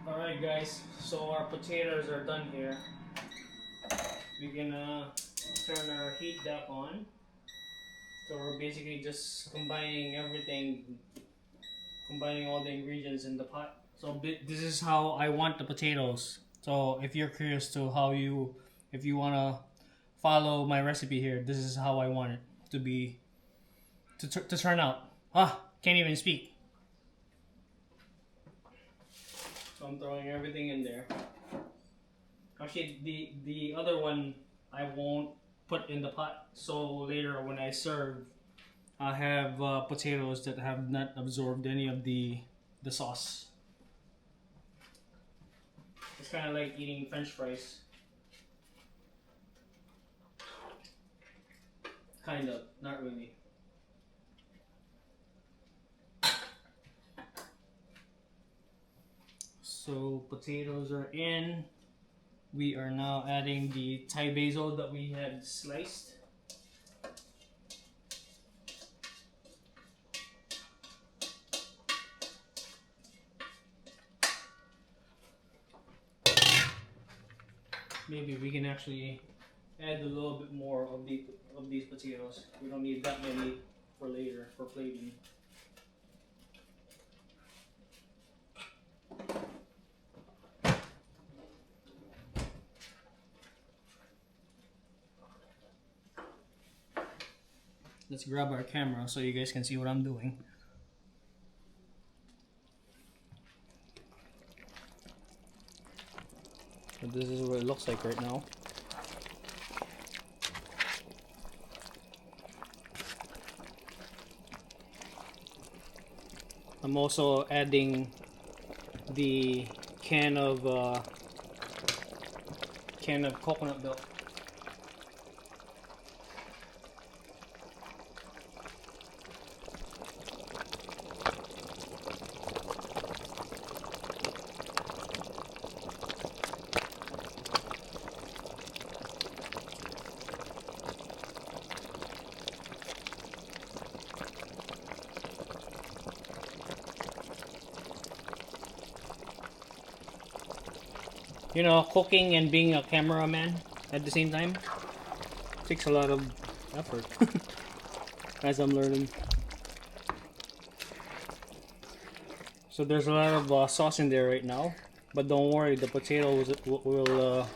Alright guys, so our potatoes are done here. We're gonna turn our heat back on. So we're basically just combining everything, combining all the ingredients in the pot. So this is how I want the potatoes. So if you're curious to if you wanna follow my recipe here, this is how I want it to be, to turn out. Can't even speak. So I'm throwing everything in there. Actually, the other one I won't put in the pot. So later when I serve, I have potatoes that have not absorbed any of the sauce. It's kind of like eating French fries. Kind of, not really. So potatoes are in. We are now adding the Thai basil that we had sliced. Maybe we can actually add a little bit more of these potatoes. We don't need that many for later for plating. Let's grab our camera so you guys can see what I'm doing. So this is what it looks like right now. I'm also adding the can of coconut milk. You know, cooking and being a cameraman at the same time takes a lot of effort, as I'm learning. So there's a lot of sauce in there right now, but don't worry, the potatoes will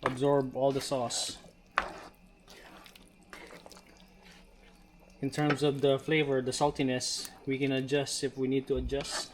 absorb all the sauce. In terms of the flavor, the saltiness, we can adjust if we need to adjust.